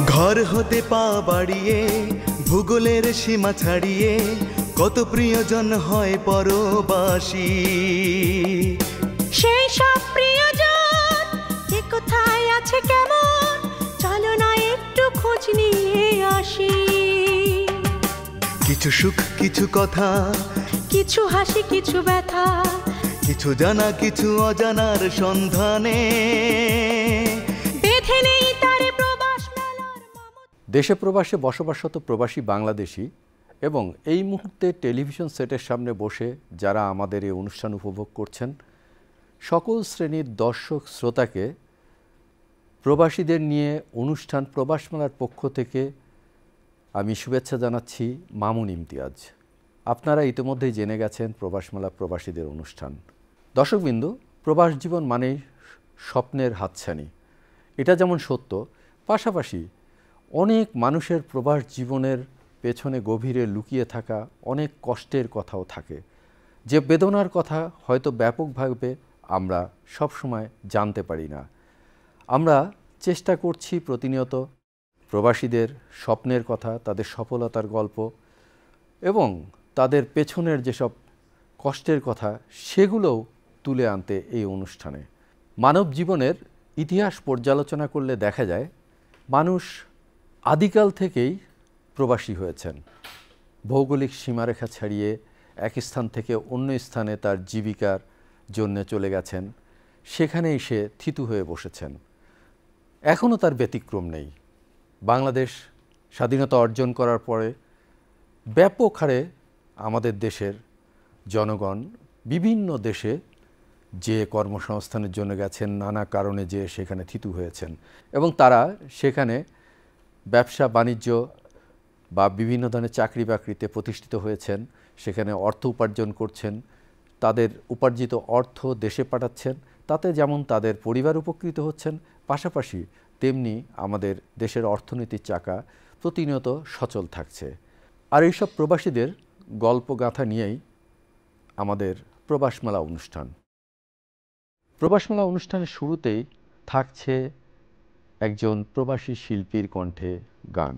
ঘর হতে পা বাড়িয়ে ভূগোলের সীমা ছাড়িয়ে কত প্রিয়জন হয় পরবাসী। সেই সব প্রিয়জন কে কোথায় আছে কেমন, চলো না একটু খোঁজ নিয়ে আসি। কিছু সুখ কিছু কথা, কিছু হাসি কিছু ব্যথা, কিছু জানা কিছু অজানার সন্ধানে বেঁধে নেই তারে প্রবাস মেলার দেশে প্রবাসে বসবাসরত প্রবাসী বাংলাদেশি এবং এই মুহূর্তে টেলিভিশন সেটের সামনে বসে যারা আমাদের এই অনুষ্ঠান উপভোগ করছেন, সকল শ্রেণীর দর্শক শ্রোতাকে প্রবাসীদের নিয়ে অনুষ্ঠান প্রবাস মেলার পক্ষ থেকে আমি শুভেচ্ছা জানাচ্ছি মামুন ইমতিয়াজ। আপনারা ইতিমধ্যেই জেনে গেছেন প্রবাস মেলা প্রবাসীদের অনুষ্ঠান। দর্শকবৃন্দ, প্রবাস জীবন মানেই স্বপ্নের হাতছানি, এটা যেমন সত্য, পাশাপাশি অনেক মানুষের প্রবাস জীবনের পেছনে গভীরে লুকিয়ে থাকা অনেক কষ্টের কথাও থাকে, যে বেদনার কথা হয়তো ব্যাপকভাবে আমরা সবসময় জানতে পারি না। আমরা চেষ্টা করছি প্রতিনিয়ত প্রবাসীদের স্বপ্নের কথা, তাদের সফলতার গল্প এবং তাদের পেছনের যেসব কষ্টের কথা সেগুলোও তুলে আনতে এই অনুষ্ঠানে। মানব জীবনের ইতিহাস পর্যালোচনা করলে দেখা যায় মানুষ আদিকাল থেকেই প্রবাসী হয়েছেন। ভৌগোলিক সীমারেখা ছাড়িয়ে এক স্থান থেকে অন্য স্থানে তার জীবিকার জন্য চলে গেছেন, সেখানেই সে থিতু হয়ে বসেছেন। এখনও তার ব্যতিক্রম নেই। বাংলাদেশ স্বাধীনতা অর্জন করার পরে ব্যাপক হারে আমাদের দেশের জনগণ বিভিন্ন দেশে যে কর্মসংস্থানের জন্য গেছেন, নানা কারণে যে সেখানে থিতু হয়েছেন এবং তারা সেখানে ব্যবসা বাণিজ্য বা বিভিন্ন ধরনের চাকরি বাকরিতে প্রতিষ্ঠিত হয়েছেন, সেখানে অর্থ উপার্জন করছেন, তাদের উপার্জিত অর্থ দেশে পাঠাচ্ছেন, তাতে যেমন তাদের পরিবার উপকৃত হচ্ছেন, পাশাপাশি তেমনি আমাদের দেশের অর্থনীতির চাকা প্রতিনিয়ত সচল থাকছে। আর এইসব প্রবাসীদের গল্পগাথা নিয়েই আমাদের প্রবাস মেলা অনুষ্ঠান। প্রবাস মেলা অনুষ্ঠানের শুরুতেই থাকছে একজন প্রবাসী শিল্পীর কণ্ঠে গান।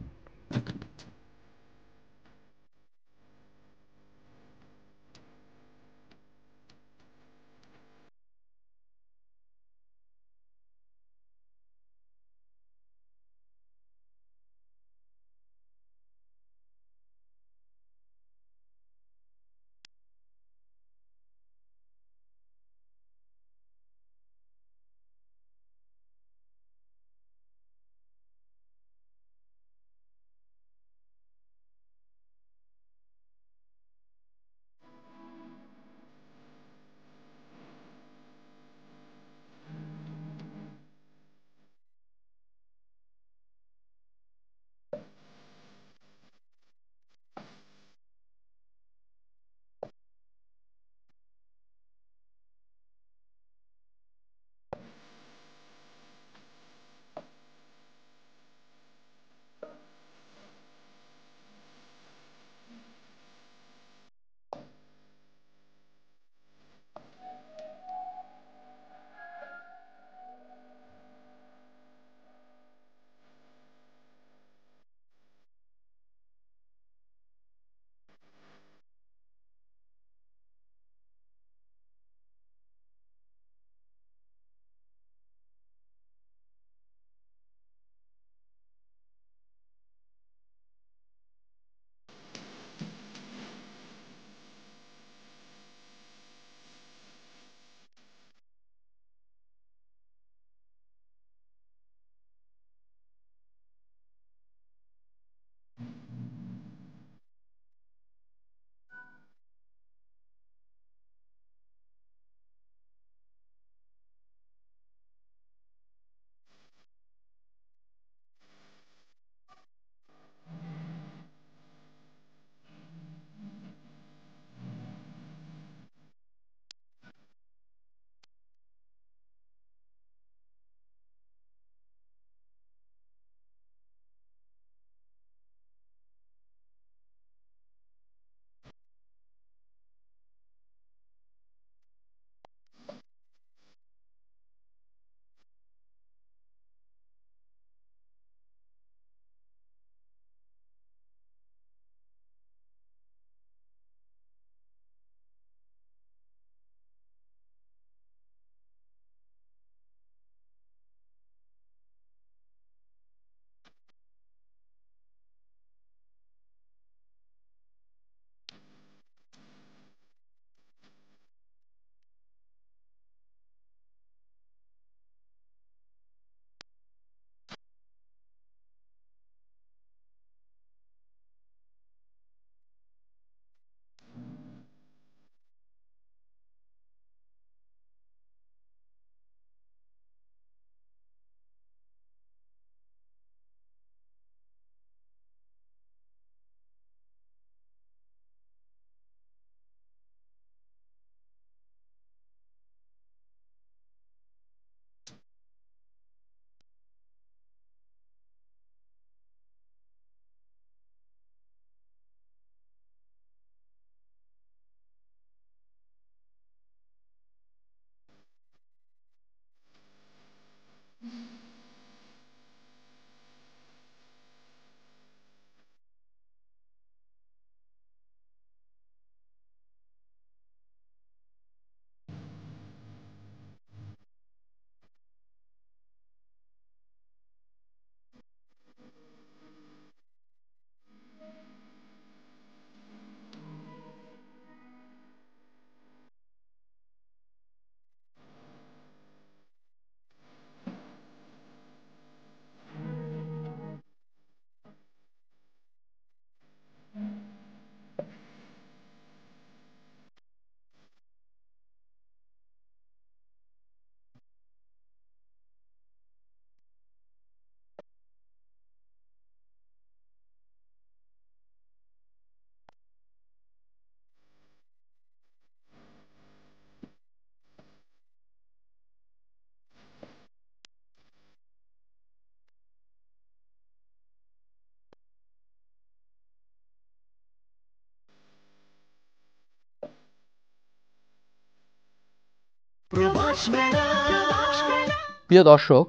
প্রিয় দর্শক,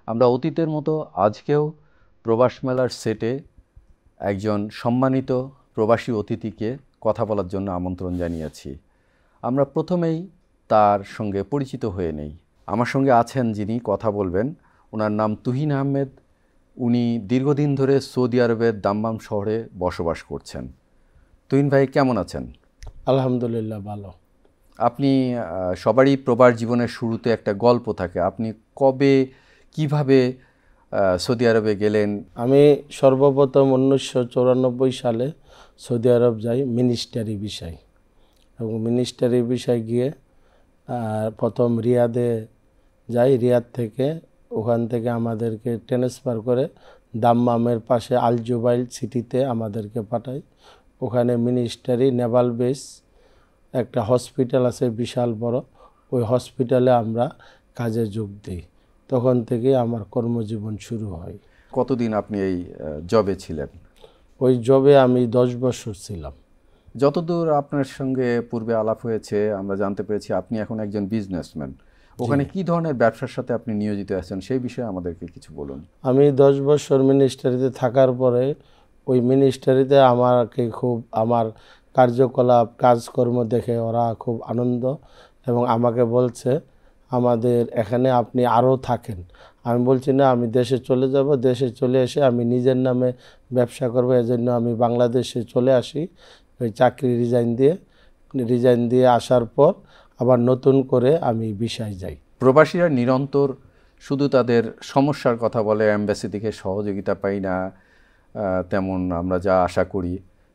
আমরা অতীতের মতো আজকেও প্রবাস মেলার সেটে একজন সম্মানিত প্রবাসী অতিথিকে কথা বলার জন্য আমন্ত্রণ জানিয়েছি। আমরা প্রথমেই তার সঙ্গে পরিচিত হয়ে নেই। আমার সঙ্গে আছেন যিনি কথা বলবেন, ওনার নাম তুহিন আহমেদ। উনি দীর্ঘদিন ধরে সৌদি আরবের দাম্মাম শহরে বসবাস করছেন। তুহিন ভাই, কেমন আছেন? আলহামদুলিল্লাহ, ভালো। আপনি সবারই প্রবাস জীবনের শুরুতে একটা গল্প থাকে। আপনি কবে কিভাবে সৌদি আরবে গেলেন? আমি সর্বপ্রথম 1994 সালে সৌদি আরব যাই মিনিস্টারি বিষয়, এবং মিনিস্টারি বিষয় গিয়ে প্রথম রিয়াদে যাই। রিয়াদ থেকে ওখান থেকে আমাদেরকে ট্রান্সফার করে দাম্মামের পাশে আল জুবাইল সিটিতে আমাদেরকে পাঠায়। ওখানে মিনিস্টারি নেভাল বেস একটা হসপিটাল আছে বিশাল বড়, ওই হসপিটালে আমরা কাজে যোগ দিই। তখন থেকে আমার কর্মজীবন শুরু হয়। কতদিন আপনি এই জবে ছিলেন? ওই জবে আমি 10 বছর ছিলাম। যতদূর আপনার সঙ্গে পূর্বে আলাপ হয়েছে আমরা জানতে পেরেছি আপনি এখন একজন বিজনেসম্যান। ওখানে কি ধরনের ব্যবসার সাথে আপনি নিয়োজিত আছেন সেই বিষয়ে আমাদেরকে কিছু বলুন। আমি 10 বছর মিনিস্টারিতে থাকার পরে ওই মিনিস্টারিতে আমাকে খুব আমার কার্যকলাপ কাজকর্ম দেখে ওরা খুব আনন্দ, এবং আমাকে বলছে আমাদের এখানে আপনি আরও থাকেন। আমি বলছি না, আমি দেশে চলে যাব। দেশে চলে এসে আমি নিজের নামে ব্যবসা করব। এজন্য আমি বাংলাদেশে চলে আসি ওই চাকরি রিজাইন দিয়ে আসার পর আবার নতুন করে আমি ভিসায় যাই। প্রবাসীরা নিরন্তর শুধু তাদের সমস্যার কথা বলে, এমবাসি থেকে সহযোগিতা পাই না তেমন আমরা যা আশা করি,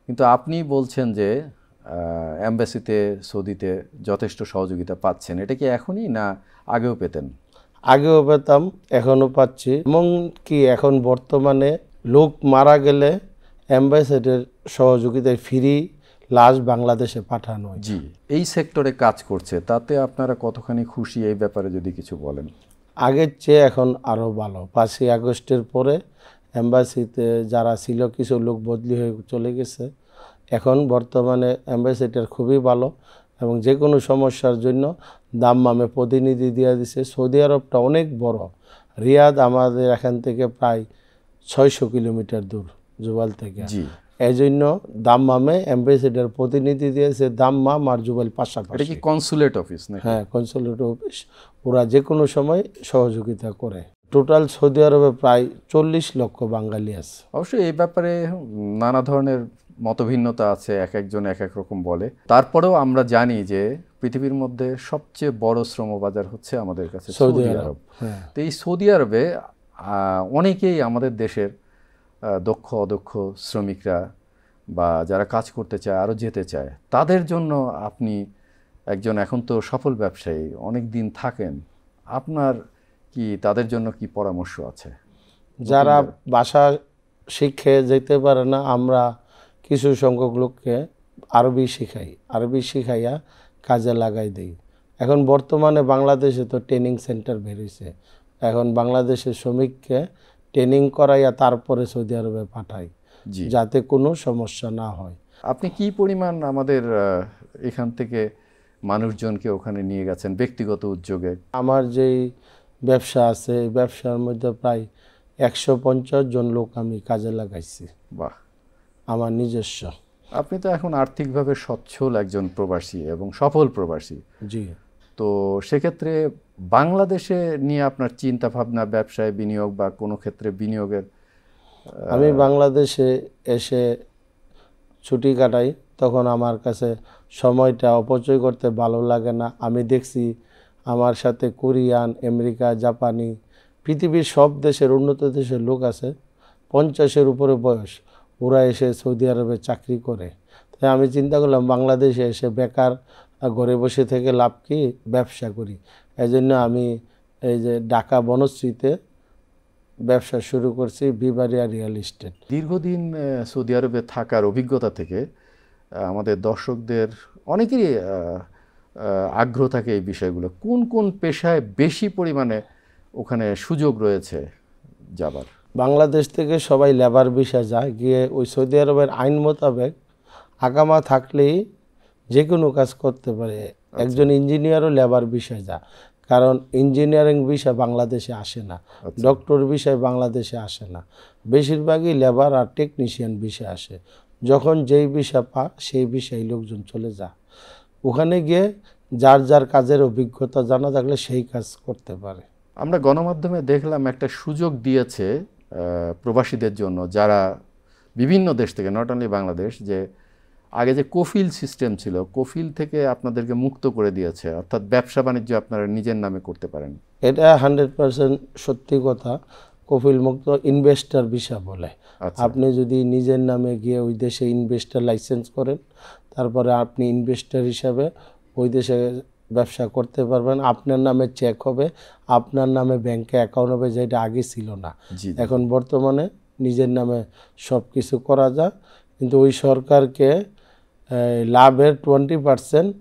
কিন্তু আপনি বলছেন যে এমবাসিতে সৌদিতে যথেষ্ট সহযোগিতা পাচ্ছেন। এটা কি এখনই না আগেও পেতেন? আগেও পেতাম, এখনও পাচ্ছি। এবং কি এখন বর্তমানে লোক মারা গেলে অ্যাম্বাসেডার সহযোগিতায় ফ্রি লাশ বাংলাদেশে পাঠানো হয়। জি, এই সেক্টরে কাজ করছে, তাতে আপনারা কতখানি খুশি এই ব্যাপারে যদি কিছু বলেন। আগের চেয়ে এখন আরও ভালো। 5ই আগস্টের পরে অ্যাম্বাসিতে যারা ছিল কিছু লোক বদলি হয়ে চলে গেছে। এখন বর্তমানে অ্যাম্বাসিডার খুবই ভালো, এবং যে কোনো সমস্যার জন্য দাম্মামে প্রতিনিধি দিয়ে দিছে। সৌদি আরবটা অনেক বড়। রিয়াদ আমাদের এখান থেকে প্রায় 600 কিলোমিটার দূর জুবাল থেকে। জি, এই জন্য দাম্মামে অ্যাম্বাসিডার প্রতিনিধি দিয়েছে। দাম্মাম আর জুবাইল এটা পাশাপাশি। কি কনসুলেট অফিস নাকি? হ্যাঁ, কনসুলেট অফিস। ওরা যে কোনো সময় সহযোগিতা করে। টোটাল সৌদি আরবে প্রায় 40 লক্ষ বাঙালি আছে। অবশ্যই এই ব্যাপারে নানা ধরনের মতভিন্নতা আছে, এক একজন এক এক রকম বলে। তারপরেও আমরা জানি যে পৃথিবীর মধ্যে সবচেয়ে বড় শ্রমবাজার হচ্ছে আমাদের কাছে সৌদি আরব। তো এই সৌদি আরবে অনেকেই আমাদের দেশের দক্ষ অদক্ষ শ্রমিকরা বা যারা কাজ করতে চায়, আরও যেতে চায়, তাদের জন্য আপনি একজন এখন তো সফল ব্যবসায়ী, অনেক দিন থাকেন, আপনার কি তাদের জন্য কি পরামর্শ আছে? যারা ভাষা শিখে যেতে পারে না, আমরা কিছু সংখ্যক লোককে আরবি শিখাই। আরবি শিখাইয়া কাজে লাগাই দিই। এখন বর্তমানে বাংলাদেশে তো ট্রেনিং সেন্টার বেরিয়েছে। এখন বাংলাদেশের শ্রমিককে ট্রেনিং করাইয়া তারপরে সৌদি আরবে পাঠাই, যাতে কোনো সমস্যা না হয়। আপনি কি পরিমাণ আমাদের এখান থেকে মানুষজনকে ওখানে নিয়ে গেছেন ব্যক্তিগত উদ্যোগে? আমার যেই ব্যবসা আছে এই ব্যবসার মধ্যে প্রায় 150 জন লোক আমি কাজে লাগাইছি। বাহ, আমার নিজস্ব। আপনি তো এখন আর্থিকভাবে সচ্ছল একজন প্রবাসী এবং সফল প্রবাসী। জি। তো সেক্ষেত্রে বাংলাদেশে নিয়ে আপনার চিন্তা ভাবনা, ব্যবসায় বিনিয়োগ বা কোনো ক্ষেত্রে বিনিয়োগের? আমি বাংলাদেশে এসে ছুটি কাটাই, তখন আমার কাছে সময়টা অপচয় করতে ভালো লাগে না। আমি দেখছি আমার সাথে কোরিয়ান, আমেরিকা, জাপানি, পৃথিবীর সব দেশের উন্নত দেশের লোক আছে, 50-এর উপরে বয়স, ওরা এসে সৌদি আরবে চাকরি করে। তাই আমি চিন্তা করলাম বাংলাদেশে এসে বেকার ঘরে বসে থেকে লাভ কি, ব্যবসা করি। এই জন্য আমি এই যে ঢাকা বনশ্রীতে ব্যবসা শুরু করছি, বিবারিয়া রিয়েল এস্টেট। দীর্ঘদিন সৌদি আরবে থাকার অভিজ্ঞতা থেকে আমাদের দর্শকদের অনেকেরই আগ্রহ থাকে এই বিষয়গুলো। কোন কোন পেশায় বেশি পরিমাণে ওখানে সুযোগ রয়েছে যাবার? বাংলাদেশ থেকে সবাই লেবার ভিসা যায়, গিয়ে ওই সৌদি আরবের আইন মোতাবেক আকামা থাকলেই যে কোনো কাজ করতে পারে। একজন ইঞ্জিনিয়ারও লেবার বিষয় যা, কারণ ইঞ্জিনিয়ারিং বিষয় বাংলাদেশে আসে না, ডক্টর বিষয় বাংলাদেশে আসে না, বেশিরভাগই লেবার আর টেকনিশিয়ান বিষয় আসে। যখন যেই বিষয় পা সেই বিষয়ে লোকজন চলে যায়, ওখানে গিয়ে যার যার কাজের অভিজ্ঞতা জানা থাকলে সেই কাজ করতে পারে। আমরা গণমাধ্যমে দেখলাম একটা সুযোগ দিয়েছে প্রবাসীদের জন্য যারা বিভিন্ন দেশ থেকে, নট অনলি বাংলাদেশ, যে আগে যে কফিল সিস্টেম ছিল, কফিল থেকে আপনাদেরকে মুক্ত করে দিয়েছে, অর্থাৎ ব্যবসা বাণিজ্য আপনারা নিজের নামে করতে পারেন। এটা 100% সত্যি কথা। কফিল মুক্ত ইনভেস্টার ভিসা বলে। আপনি যদি নিজের নামে গিয়ে ওই দেশে ইনভেস্টার লাইসেন্স করেন, তারপরে আপনি ইনভেস্টার হিসাবে ওই দেশে ব্যবসা করতে পারবেন। আপনার নামে চেক হবে, আপনার নামে ব্যাংকে অ্যাকাউন্ট হবে, যেটা আগে ছিল না। এখন বর্তমানে নিজের নামে সব কিছু করা যায়, কিন্তু ওই সরকারকে লাভের 20%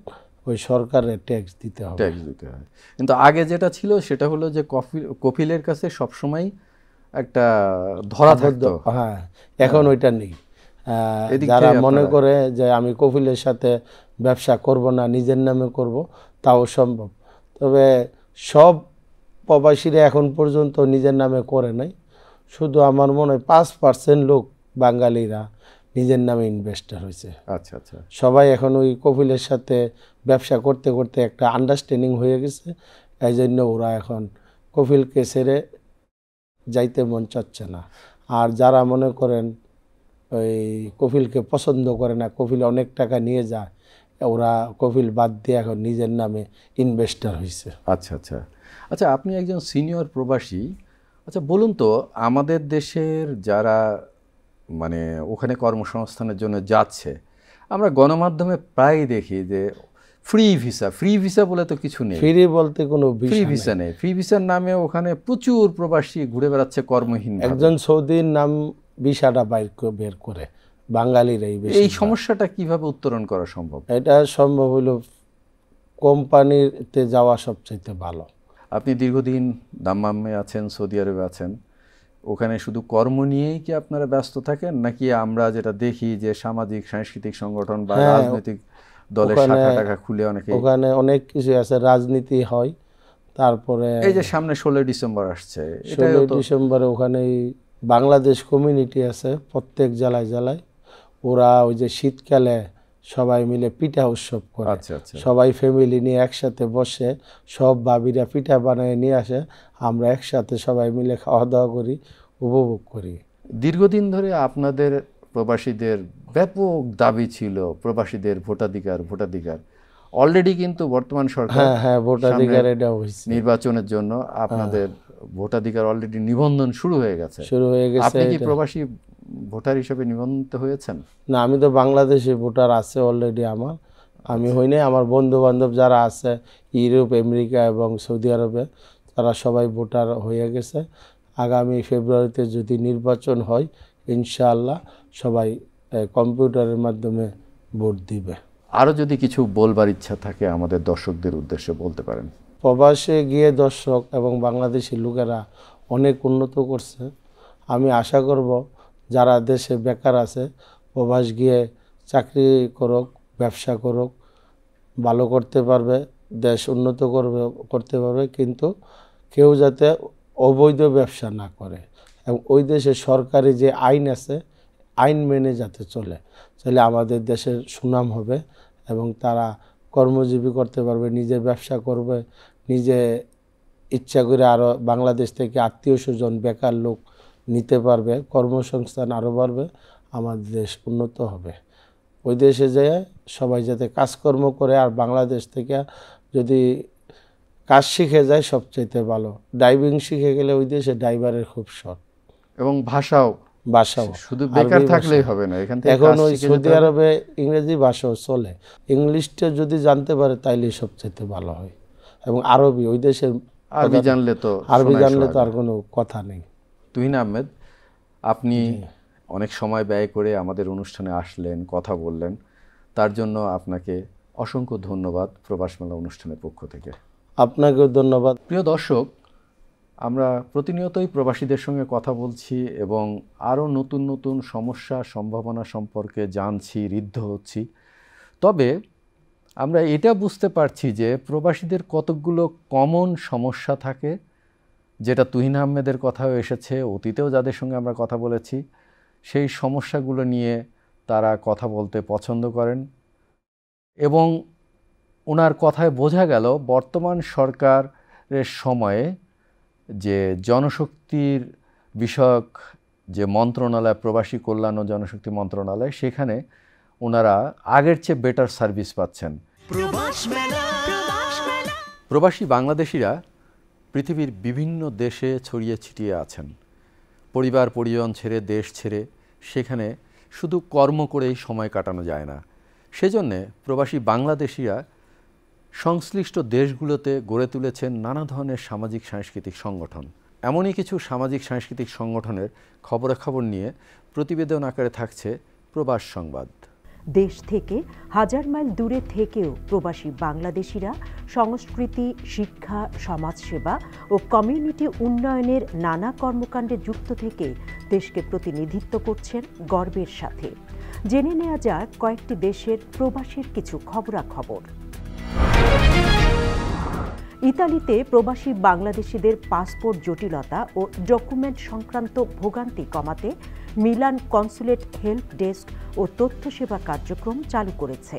ওই সরকারের ট্যাক্স দিতে হবে। ট্যাক্স দিতে হয়। কিন্তু আগে যেটা ছিল সেটা হলো যে কফিলের কাছে সবসময় একটা ধরা থাকতো। হ্যাঁ, এখন ওইটা নেই। যারা মনে করে যে আমি কফিলের সাথে ব্যবসা করব না, নিজের নামে করব, তাও সম্ভব। তবে সব প্রবাসীরা এখন পর্যন্ত নিজের নামে করে নাই। শুধু আমার মনে হয় 5% লোক বাঙালিরা নিজের নামে ইনভেস্টার হয়েছে। আচ্ছা আচ্ছা। সবাই এখন ওই কফিলের সাথে ব্যবসা করতে করতে একটা আন্ডারস্ট্যান্ডিং হয়ে গেছে, এই জন্য ওরা এখন কফিলকে ছেড়ে যাইতে মন চাচ্ছে না। আর যারা মনে করেন ওই কফিলকে পছন্দ করে না, কফিল অনেক টাকা নিয়ে যায়, ওরা কফিল বাদ দিয়ে এখন নিজের নামে ইনভেস্টার হয়েছে। আচ্ছা আচ্ছা আচ্ছা, আপনি একজন সিনিয়র প্রবাসী। আচ্ছা বলুন তো, আমাদের দেশের যারা মানে ওখানে কর্মসংস্থানের জন্য যাচ্ছে, আমরা গণমাধ্যমে প্রায় দেখি যে ফ্রি ভিসা বলে তো কিছু নেই। ফ্রি বলতে কোনো ফ্রি ভিসা নেই। ফ্রি ভিসার নামে ওখানে প্রচুর প্রবাসী ঘুরে বেড়াচ্ছে কর্মহীন। একজন সৌদির নাম ভিসাটা বের করে বাঙালিরাই বেশি। এই সমস্যাটা কিভাবে উত্তরণ করা সম্ভব? এটা সম্ভব হলো কোম্পানিতে যাওয়া সবচাইতে ভালো। আপনি দীর্ঘদিন দাম্মামে আছেন, সৌদি আরবে আছেন, ওখানে শুধু কর্ম নিয়েই কি আপনারা ব্যস্ত থাকেন, নাকি আমরা যেটা দেখি যে সামাজিক সাংস্কৃতিক সংগঠন বা রাজনৈতিক দলের শাখা টাকা খুলে অনেকে, ওখানে অনেক কিছু আছে, রাজনীতি হয়। তারপরে এই যে সামনে 16 ডিসেম্বর আসছে, 16 ডিসেম্বরে ওখানে বাংলাদেশ কমিউনিটি আছে প্রত্যেক জেলায় জেলায়। ওরা ওই যে শীতকালে সবাই মিলে পিঠা উৎসব করে। আচ্ছা আচ্ছা। সবাই ফ্যামিলি নিয়ে একসাথে বসে, সব ভাবিরা পিঠা বানিয়ে নিয়ে আসে, আমরা একসাথে সবাই মিলে খাওয়া দাওয়া করি, উপভোগ করি। দীর্ঘদিন ধরে আপনাদের প্রবাসীদের ব্যাপক দাবি ছিল প্রবাসীদের ভোটাধিকার। অলরেডি কিন্তু বর্তমান সরকার ভোটাধিকার এটা হয়েছে, নির্বাচনের জন্য আপনাদের ভোটাধিকার অলরেডি নিবন্ধন শুরু হয়ে গেছে। আপনি কি প্রবাসী ভোটার হিসেবে নিবন্ধিত হয়েছেন? না, আমি তো বাংলাদেশি ভোটার আছে অলরেডি আমার। আমি হই নাই, আমার বন্ধু বান্ধব যারা আছে ইউরোপ, আমেরিকা এবং সৌদি আরবে, তারা সবাই ভোটার হয়ে গেছে। আগামী ফেব্রুয়ারিতে যদি নির্বাচন হয়, ইনশাআল্লাহ সবাই কম্পিউটারের মাধ্যমে ভোট দিবে। আরও যদি কিছু বলবার ইচ্ছা থাকে আমাদের দর্শকদের উদ্দেশ্যে বলতে পারেন। প্রবাসে গিয়ে দর্শক এবং বাংলাদেশি লোকেরা অনেক উন্নত করছে। আমি আশা করব যারা দেশে বেকার আছে, প্রবাস গিয়ে চাকরি করুক, ব্যবসা করুক, ভালো করতে পারবে, দেশ উন্নত করতে পারবে। কিন্তু কেউ যাতে অবৈধ ব্যবসা না করে এবং ওই দেশে সরকারি যে আইন আছে, আইন মেনে যাতে চলে, তাহলে আমাদের দেশের সুনাম হবে এবং তারা কর্মজীবী করতে পারবে, নিজে ব্যবসা করবে, নিজে ইচ্ছা করে আরও বাংলাদেশ থেকে আত্মীয় স্বজন বেকার লোক নিতে পারবে, কর্মসংস্থান আরও বাড়বে, আমাদের দেশ উন্নত হবে। ওই দেশে যেয়ে সবাই যাতে কাজকর্ম করে, আর বাংলাদেশ থেকে যদি কাজ শিখে যায় সবচাইতে ভালো। ড্রাইভিং শিখে গেলে ওই দেশে ড্রাইভারের খুব শর্ট, এবং ভাষাও শুধু বেকার থাকলেই হবে না। এখন ওই সৌদি আরবে ইংরেজি ভাষাও চলে, ইংলিশটা যদি জানতে পারে তাইলে সবচাইতে ভালো হয়। এবং আরবি, ওই দেশের আরবি জানলে তো আর কোনো কথা নেই। তুহিন আহমেদ, আপনি অনেক সময় ব্যয় করে আমাদের অনুষ্ঠানে আসলেন, কথা বললেন, তার জন্য আপনাকে অসংখ্য ধন্যবাদ প্রবাস মেলা অনুষ্ঠানের পক্ষ থেকে। আপনাকেও ধন্যবাদ। প্রিয় দর্শক, আমরা প্রতিনিয়তই প্রবাসীদের সঙ্গে কথা বলছি এবং আরও নতুন নতুন সমস্যা সম্ভাবনা সম্পর্কে জানছি, ঋদ্ধ হচ্ছি। তবে আমরা এটা বুঝতে পারছি যে প্রবাসীদের কতকগুলো কমন সমস্যা থাকে, যেটা তুহিন আহমেদের কথাও এসেছে, অতীতেও যাদের সঙ্গে আমরা কথা বলেছি সেই সমস্যাগুলো নিয়ে তারা কথা বলতে পছন্দ করেন। এবং ওনার কথায় বোঝা গেল বর্তমান সরকারের সময়ে যে জনশক্তির বিষয়ক যে মন্ত্রণালয়, প্রবাসী কল্যাণ ও জনশক্তি মন্ত্রণালয়, সেখানে ওনারা আগের চেয়ে বেটার সার্ভিস পাচ্ছেন। প্রবাসী বাংলাদেশিরা পৃথিবীর বিভিন্ন দেশে ছড়িয়ে ছিটিয়ে আছেন। পরিবার পরিজন ছেড়ে, দেশ ছেড়ে সেখানে শুধু কর্ম করেই সময় কাটানো যায় না। সেজন্যে প্রবাসী বাংলাদেশিরা সংশ্লিষ্ট দেশগুলোতে গড়ে তুলেছেন নানা ধরনের সামাজিক সাংস্কৃতিক সংগঠন। এমনই কিছু সামাজিক সাংস্কৃতিক সংগঠনের খবরাখবর নিয়ে প্রতিবেদন আকারে থাকছে প্রবাস সংবাদ। দেশ থেকে হাজার মাইল দূরে থেকেও প্রবাসী বাংলাদেশিরা সংস্কৃতি, শিক্ষা, সমাজসেবা ও কমিউনিটি উন্নয়নের নানা কর্মকাণ্ডে যুক্ত থেকে দেশকে প্রতিনিধিত্ব করছেন গর্বের সাথে। জেনে নেওয়া যাক কয়েকটি দেশের প্রবাসীর কিছু খবরাখবর। ইতালিতে প্রবাসী বাংলাদেশিদের পাসপোর্ট জটিলতা ও ডকুমেন্ট সংক্রান্ত ভোগান্তি কমাতে মিলান কনসুলেট হেল্প ডেস্ক ও তথ্য সেবা কার্যক্রম চালু করেছে।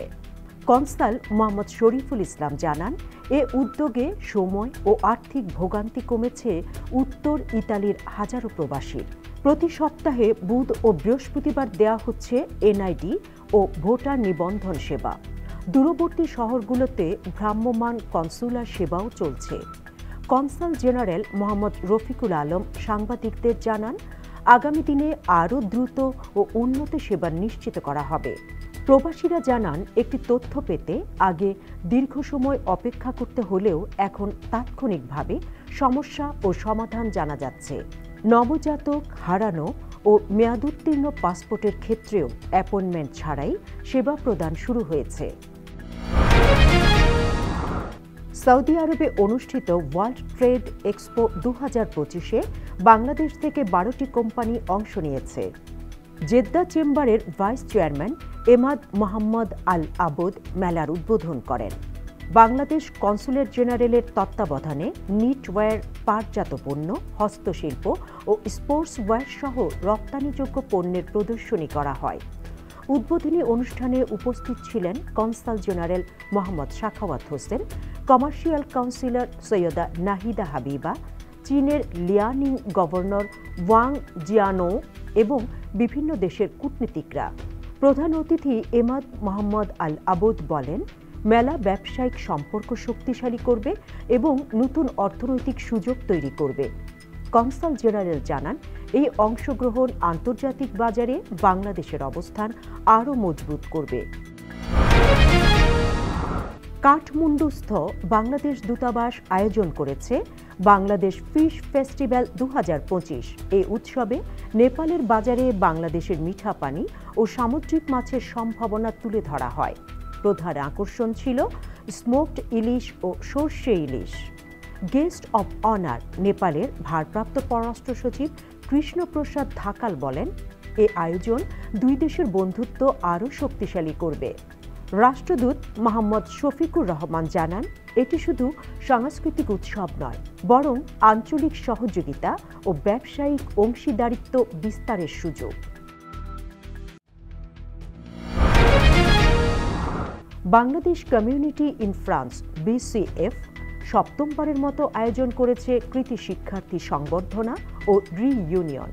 কনসাল মোহাম্মদ শরীফুল ইসলাম জানান, এ উদ্যোগে সময় ও আর্থিক ভোগান্তি কমেছে উত্তর ইতালির হাজারো প্রবাসীর। প্রতি সপ্তাহে বুধ ও বৃহস্পতিবার দেয়া হচ্ছে এনআইডি ও ভোটার নিবন্ধন সেবা। দূরবর্তী শহরগুলোতে ভ্রাম্যমাণ কনসুলার সেবাও চলছে। কনসাল জেনারেল মোহাম্মদ রফিকুল আলম সাংবাদিকদের জানান, আগামী দিনে আরও দ্রুত ও উন্নত সেবা নিশ্চিত করা হবে। প্রবাসীরা জানান, একটি তথ্য পেতে আগে দীর্ঘ সময় অপেক্ষা করতে হলেও এখন তাৎক্ষণিকভাবে সমস্যা ও সমাধান জানা যাচ্ছে। নবজাতক, হারানো ও মেয়াদোত্তীর্ণ পাসপোর্টের ক্ষেত্রেও অ্যাপয়েন্টমেন্ট ছাড়াই সেবা প্রদান শুরু হয়েছে। সৌদি আরবে অনুষ্ঠিত ওয়ার্ল্ড ট্রেড এক্সপো 2025-এ বাংলাদেশ থেকে 12টি কোম্পানি অংশ নিয়েছে। জেদ্দা চেম্বারের ভাইস চেয়ারম্যান এমাদ মোহাম্মদ আল আবদ মেলার উদ্বোধন করেন। বাংলাদেশ কনসুলেট জেনারেলের তত্ত্বাবধানে নিটওয়্যার, পাটজাত পণ্য, হস্তশিল্প ও স্পোর্টস ওয়্যার সহ রপ্তানিযোগ্য পণ্যের প্রদর্শনী করা হয়। উদ্বোধনী অনুষ্ঠানে উপস্থিত ছিলেন consul general Mohammad Sakhawat Hossain, commercial councillor Syeda Nahida Habiba, চীনের লিয়ানিং গভর্নর ওয়াং জিয়ানো এবং বিভিন্ন দেশের কূটনীতিকরা। প্রধান অতিথি এমাদ মোহাম্মদ আল আবদ বলেন, মেলা ব্যবসায়িক সম্পর্ক শক্তিশালী করবে এবং নতুন অর্থনৈতিক সুযোগ তৈরি করবে। কনসাল জেনারেল জানান, এই অংশগ্রহণ আন্তর্জাতিক বাজারে বাংলাদেশের অবস্থান আরও মজবুত করবে। কাঠমান্ডুস্থ বাংলাদেশ দূতাবাস আয়োজন করেছে বাংলাদেশ ফিশ ফেস্টিভ্যাল 2025। এই উৎসবে নেপালের বাজারে বাংলাদেশের মিঠা পানি ও সামুদ্রিক মাছের সম্ভাবনা তুলে ধরা হয়। প্রধান আকর্ষণ ছিল স্মোকড ইলিশ ও সর্ষে ইলিশ। গেস্ট অব অনার নেপালের ভারপ্রাপ্ত পররাষ্ট্র সচিব কৃষ্ণপ্রসাদ ধাকাল বলেন, এ আয়োজন দুই দেশের বন্ধুত্ব আরও শক্তিশালী করবে। রাষ্ট্রদূত মোহাম্মদ শফিকুর রহমান জানান, এটি শুধু সাংস্কৃতিক উৎসব নয়, বরং আঞ্চলিক সহযোগিতা ও ব্যবসায়িক অংশীদারিত্ব বিস্তারের সুযোগ। Bangladesh community in France BCF সপ্তমবারের মতো আয়োজন করেছে কৃতি শিক্ষার্থী সংবর্ধনা ও রিইউনিয়ন।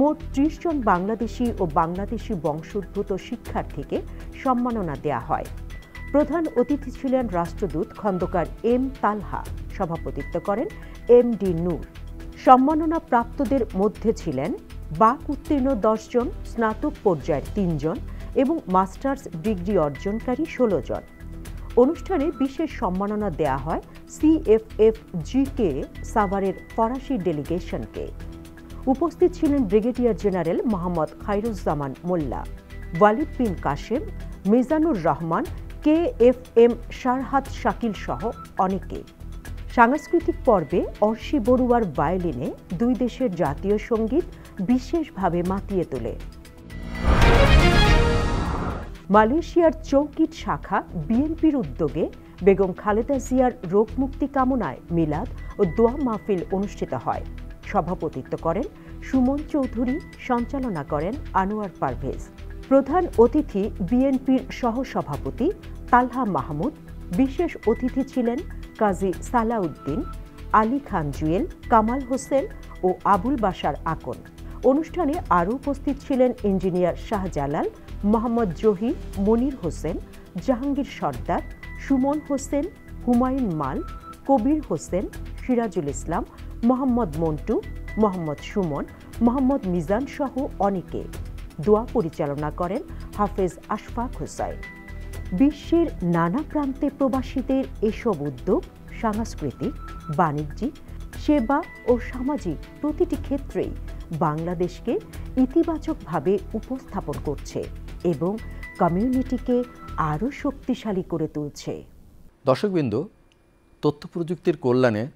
মোট 30 জন বাংলাদেশি ও বাংলাদেশি বংশোদ্ভূত শিক্ষার্থীকে সম্মাননা দেয়া হয়। প্রধান অতিথি ছিলেন রাষ্ট্রদূত খন্দকার M তালহা, সভাপতিত্ব করেন MD নূর। সম্মাননা প্রাপ্তদের মধ্যে ছিলেন বাক উত্তীর্ণ 10 জন, স্নাতক পর্যায়ের 3 জন এবং মাস্টার্স ডিগ্রি অর্জনকারী 16 জন। অনুষ্ঠানে বিশেষ সম্মাননা দেয়া হয় CFFGK সাভারের ফরাসি ডেলিগেশনকে। উপস্থিত ছিলেন ব্রিগেডিয়ার জেনারেল মোহাম্মদ খায়রুজ্জামান মোল্লা, ওয়ালিদ বিন কাশেম, মিজানুর রহমান, KFM শারহাত শাকিল সহ অনেকে। সাংস্কৃতিক পর্বে অর্শী বড়ুয়ার ভায়োলিনে দুই দেশের জাতীয় সঙ্গীত বিশেষভাবে মাতিয়ে তোলে। মালয়েশিয়ার চৌকিট শাখা বিএনপির উদ্যোগে বেগম খালেদা জিয়ার রোগমুক্তি কামনায় মিলাদ ও দোয়া মাহফিল অনুষ্ঠিত হয়। সভাপতিত্ব করেন সুমন চৌধুরী, সঞ্চালনা করেন আনোয়ার পারভেজ। প্রধান অতিথি বিএনপির সহসভাপতি তালহা মাহমুদ। বিশেষ অতিথি ছিলেন কাজী সালাউদ্দিন, আলী খান জুয়েল, কামাল হোসেন ও আবুল বাশার আকন। অনুষ্ঠানে আরও উপস্থিত ছিলেন ইঞ্জিনিয়ার শাহজালাল, মোহাম্মদ জহির, মনির হোসেন, জাহাঙ্গীর সর্দার, সুমন হোসেন, হুমায়ুন মাল, কবির হোসেন, সিরাজুল ইসলাম, মোহাম্মদ মন্টু, মোহাম্মদ সুমন, মোহাম্মদ মিজান সহ অনেকে। দোয়া পরিচালনা করেন হাফেজ আশফাক হোসাইন। বিশ্বের নানা প্রান্তে প্রবাসীদের এসব উদ্যোগ সাংস্কৃতিক, বাণিজ্যিক, সেবা ও সামাজিক প্রতিটি ক্ষেত্রেই বাংলাদেশকে ইতিবাচকভাবে উপস্থাপন করছে এবং কমিউনিটিকে আরও শক্তিশালী করে তুলছে। দর্শকবৃন্দ, তথ্য প্রযুক্তির কল্যাণে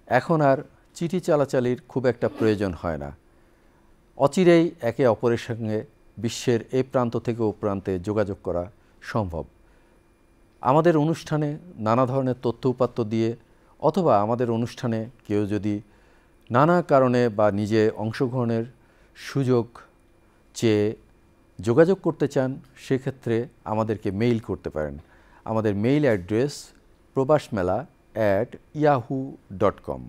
এখন আর চিঠি চালাচালির খুব একটা প্রয়োজন হয় না। অচিরেই একে অপরের সঙ্গে বিশ্বের এই প্রান্ত থেকে ও প্রান্তে যোগাযোগ করা সম্ভব। আমাদের অনুষ্ঠানে নানা ধরনের তথ্য উপাত্ত দিয়ে অথবা আমাদের অনুষ্ঠানে কেউ যদি নানা কারণে বা নিজে অংশগ্রহণের সুযোগ চেয়ে যোগাযোগ করতে চান, সেক্ষেত্রে আমাদেরকে মেইল করতে পারেন। আমাদের মেইল অ্যাড্রেস probashmela@yahoo.com।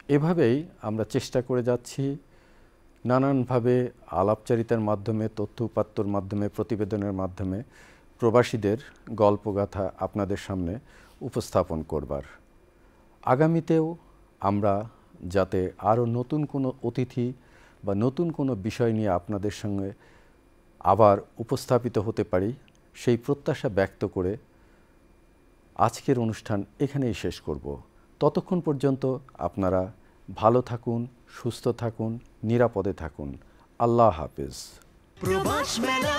এভাবেই আমরা চেষ্টা করে যাচ্ছি নানানভাবে আলাপচারিতার মাধ্যমে, তথ্য উপাত্তর মাধ্যমে, প্রতিবেদনের মাধ্যমে প্রবাসীদের গল্পগাথা আপনাদের সামনে উপস্থাপন করবার। আগামীতেও আমরা যাতে আরও নতুন কোনো অতিথি বা নতুন কোনো বিষয় নিয়ে আপনাদের সঙ্গে আবার উপস্থাপিত হতে পারি, সেই প্রত্যাশা ব্যক্ত করে আজকের অনুষ্ঠান এখানেই শেষ করব। ততক্ষণ পর্যন্ত আপনারা ভালো থাকুন, সুস্থ থাকুন, নিরাপদে থাকুন। আল্লাহ হাফেজ। প্রবাস মেলা।